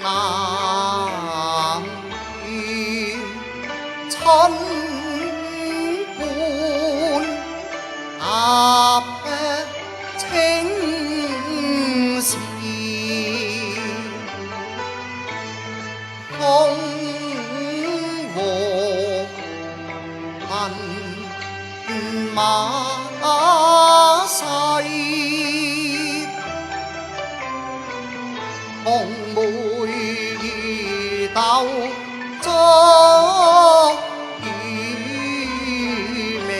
那年春半踏碧青絲，風和奔馬逝，紅梅豆燭與味，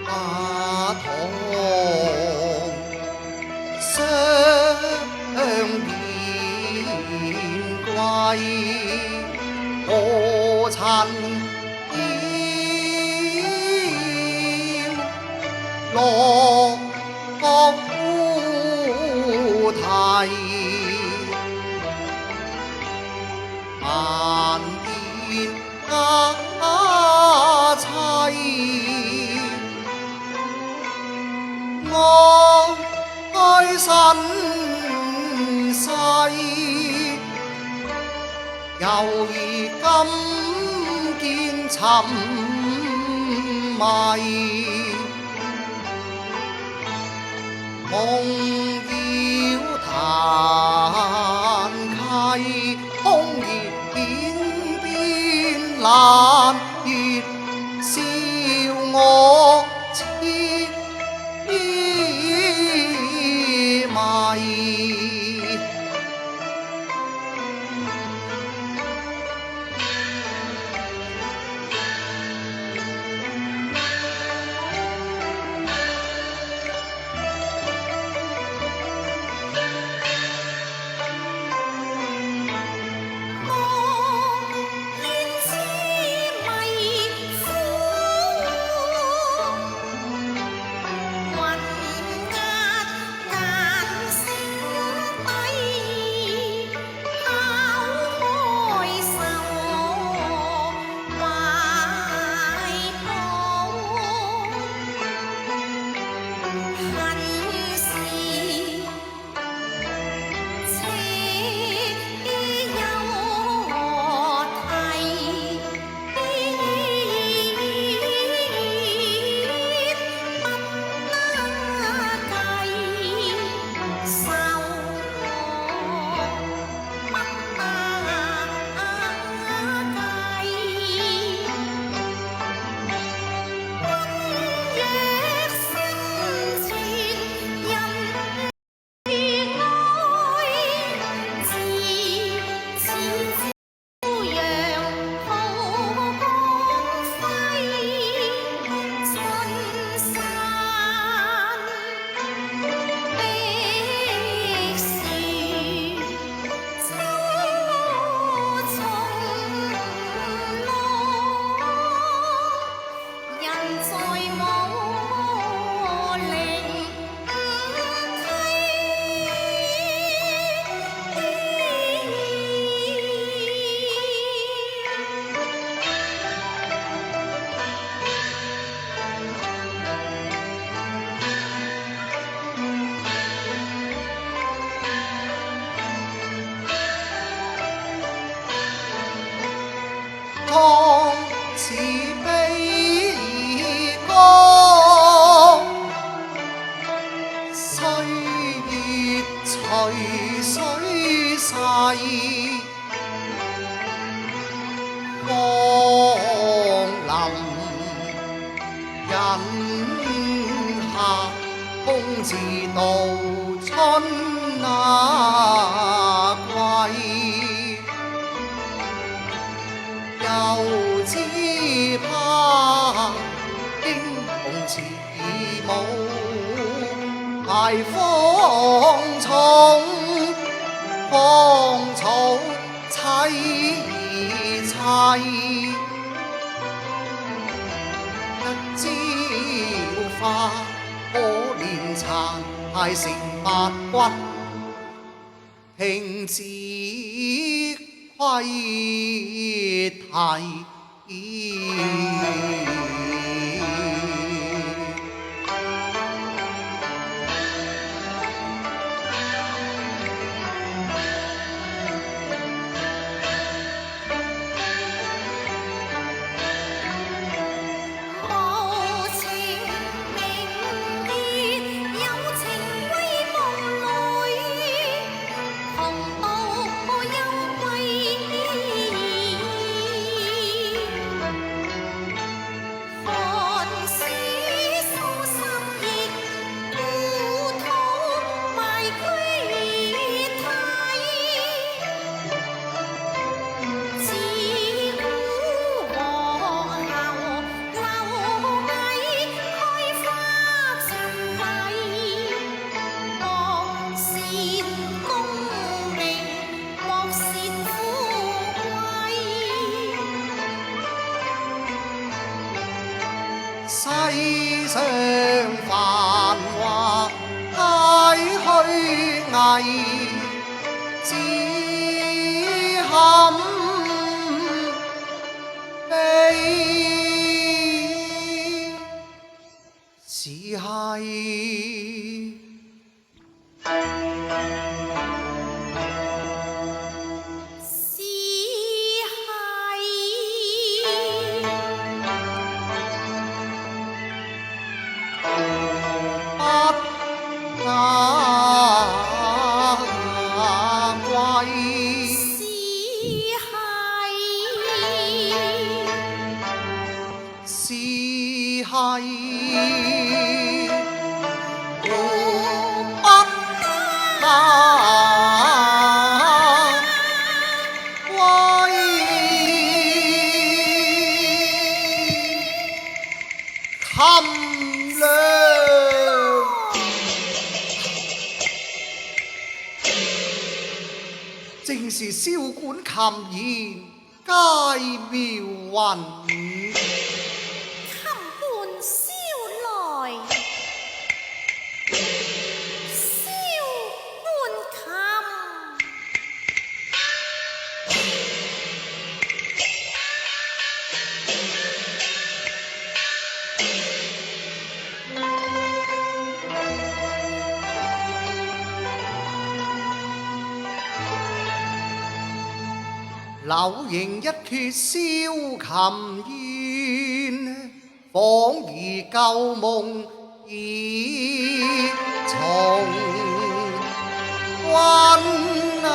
把糖相連歸，何曾料落角烏啼，萬變家妻，愛身世，猶如金劍沉迷，夢繞彈溪，空餘片邊冷月，笑我痴迷。當似悲歌，歲月隨水逝，芳林忍客，空自度春歸。又只怕英雄遲暮，捱荒叢，荒草萋萋，一朝花，可憐殘骸成白骨，停止窺啼。世上繁華太虛偽，只堪悲。只係冚亮，正是簫管琴弦皆妙韻。琴伴燒來，簫伴琴。柳營一闕簫琴弦，仿疑舊夢已重溫啊！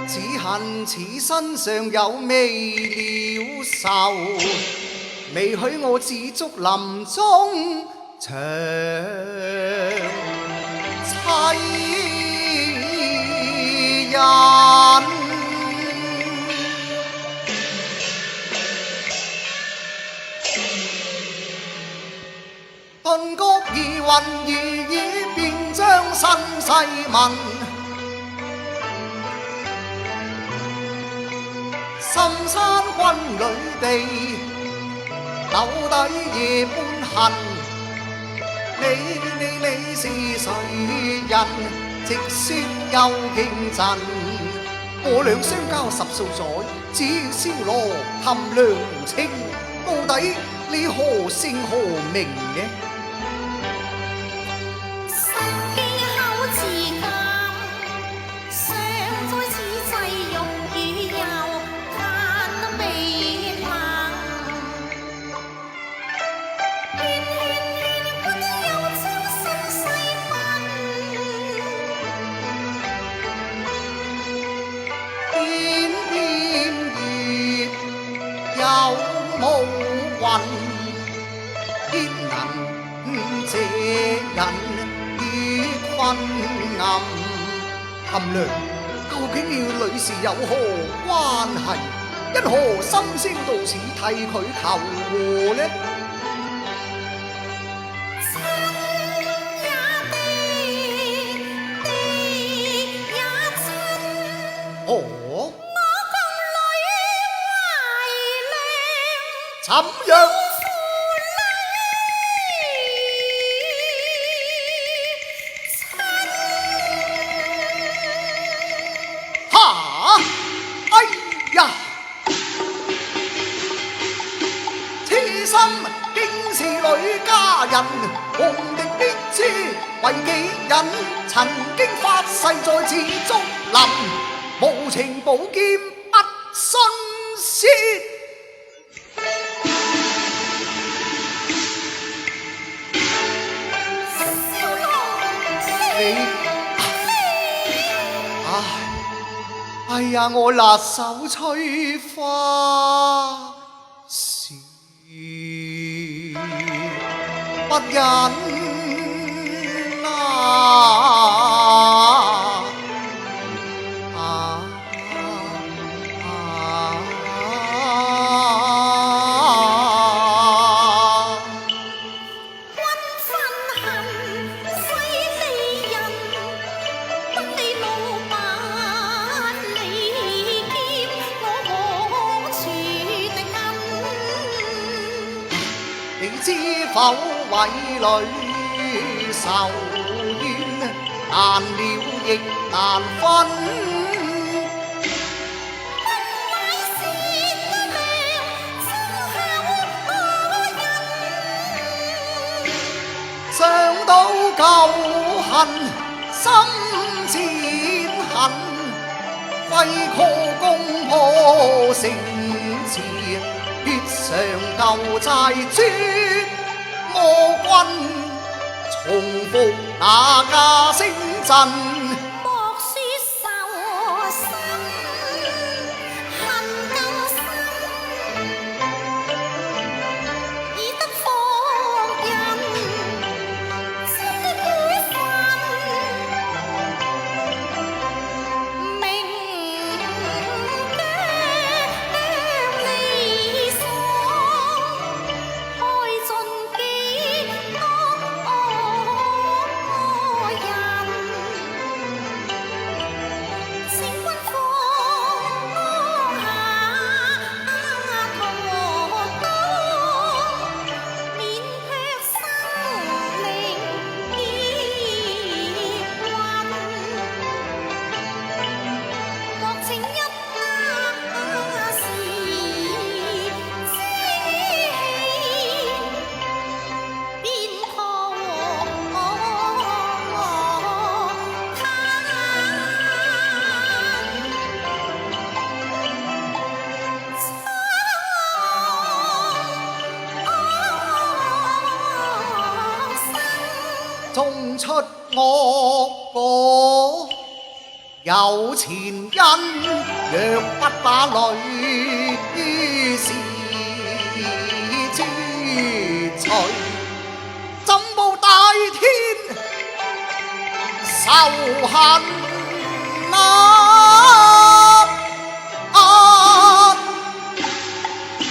只恨此身上有未了愁，未許我自足臨終長凄忍。頓覺疑雲而已，便將身世問。深山軍旅地，留底夜半恨。你是誰人？直說又傾陣。我倆相交10數載，只簫羅含量無清。到底你何姓何名呢？偏能這人於昏暗。含量究竟與女士有何關係？因何心聲到此替佢求和呢？哦，怎樣？哈！哎呀！此心竟是女家人，紅敵必知為幾人？曾經發誓在此竹林，無情寶劍不徇私。哎呀，我辣手摧花是不忍知否為女受冤，難了亦難分。想到舊恨，心漸恨，揮戈攻破城池，必償舊債諸魔君，重復那家聲震。莫說仇深，恨更深，已得放任，知的本分，明鏡離爽，開盡幾多人，請君放下屠刀，免卻生靈結魂。莫情一時之氣，便破種出惡果有前因，若不把淚是之除，怎報大天仇恨啊！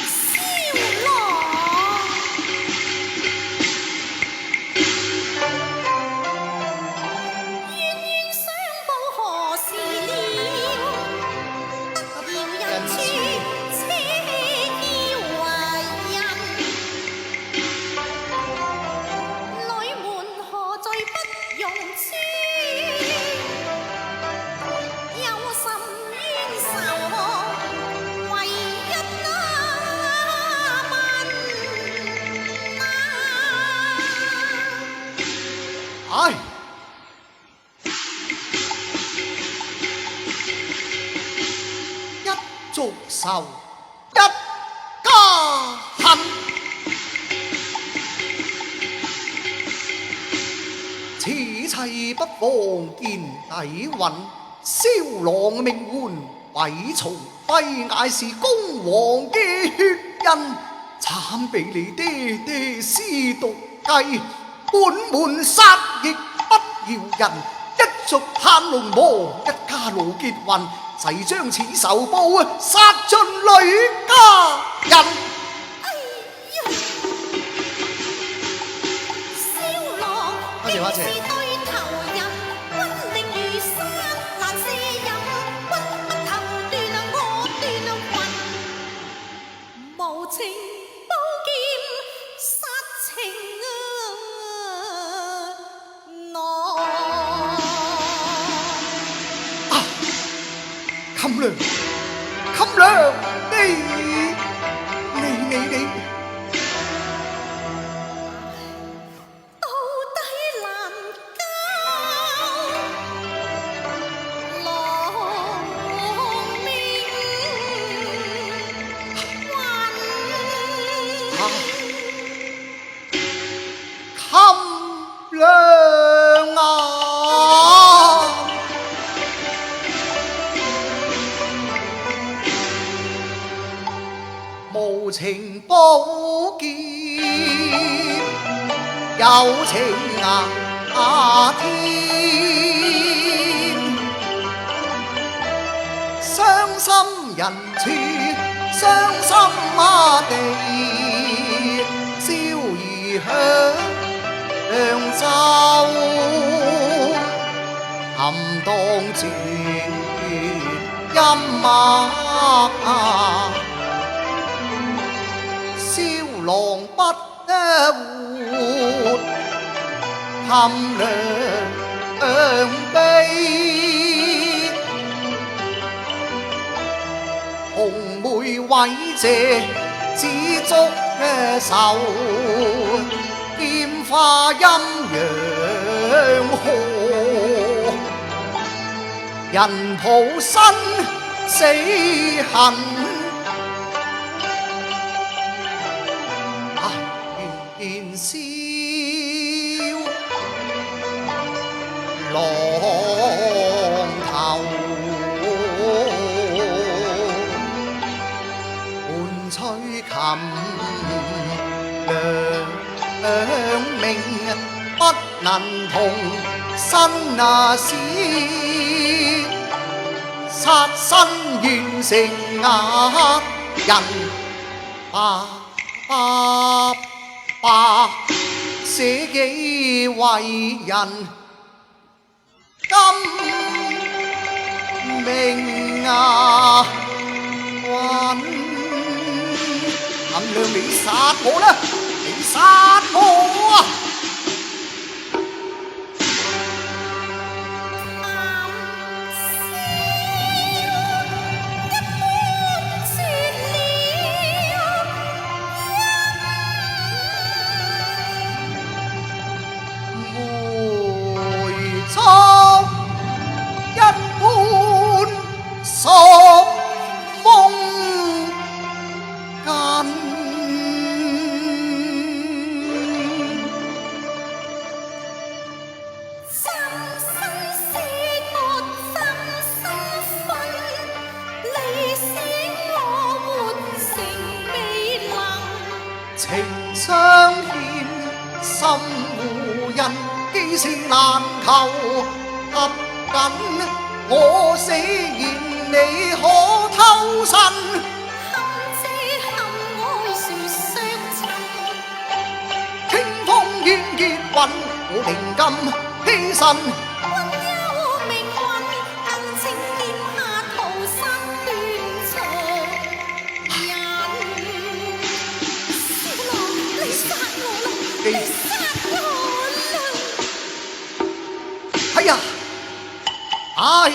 燒羅。冤冤相報何時了？得饒人處且要為人。女們何罪不容誅？有甚冤仇，唯一那問啊！唉，一族仇，一家恨。此妻不妨見底蘊，蕭郎命換毀從輝，乃是公王嘅血印。慘被你爹爹私毒計，本門殺亦不饒人，一族盼龍亡，一家老結運，誓將此仇報殺盡女家人。哎呀！蕭郎多謝多謝是對頭人，軍令如山難卸任，君不投斷我斷魂，無情寶劍殺情內。冚娘，冚娘，你到底難交，郎命冚娘啊！無情寶劍有情天，傷心人處傷心地，燒兒響州，冚當絕陰脈，蕭郎不活含兩悲，紅梅為謝只足愁，劍花陰陽河，人抱身死恨。燃燒浪頭，伴吹琴兩命不能同生死，殺身願成額人捨己為人，今命啊運，冚亮你殺我啦！你殺我啊！情相牽，心互印，機情難求。合緊我死言，你可偷身？堪遮堪愛殊相襯，清風怨結魂，我寧甘犧牲。你殺我啦！哎呀，哎，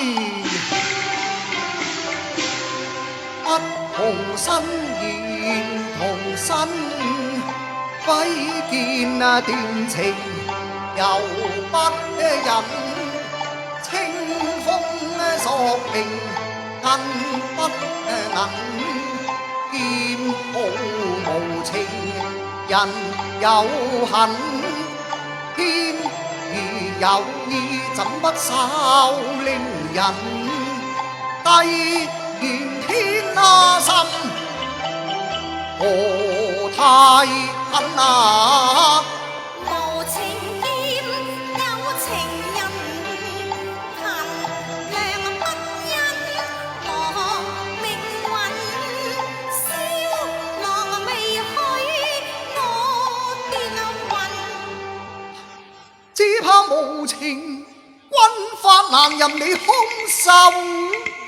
不同身言同身，揮劍斷情又不忍，清風索命恨不能，劍毫無情。人有恨，天意有意，怎不稍令人低言天下心？何太狠啊！無情劍有情人，恨良不因我命運，燒浪未許。只怕無情軍法難任你空受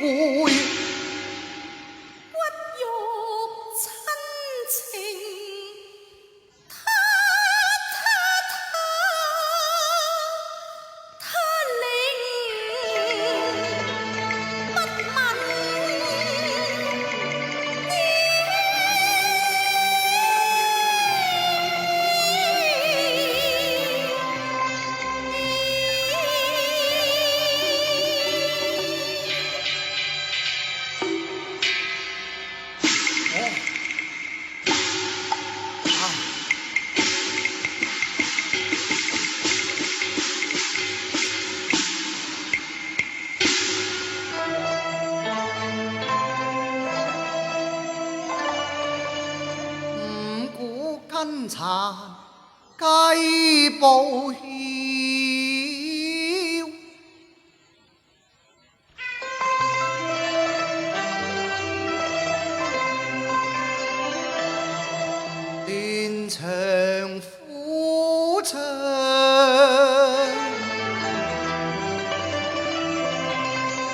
回，骨肉親情，他令不問。根殘雞報曉，斷腸苦唱，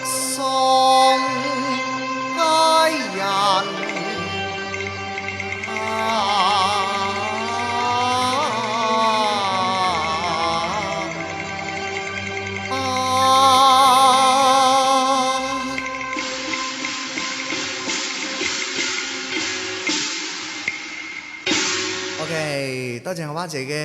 送佳人。花姐嘅。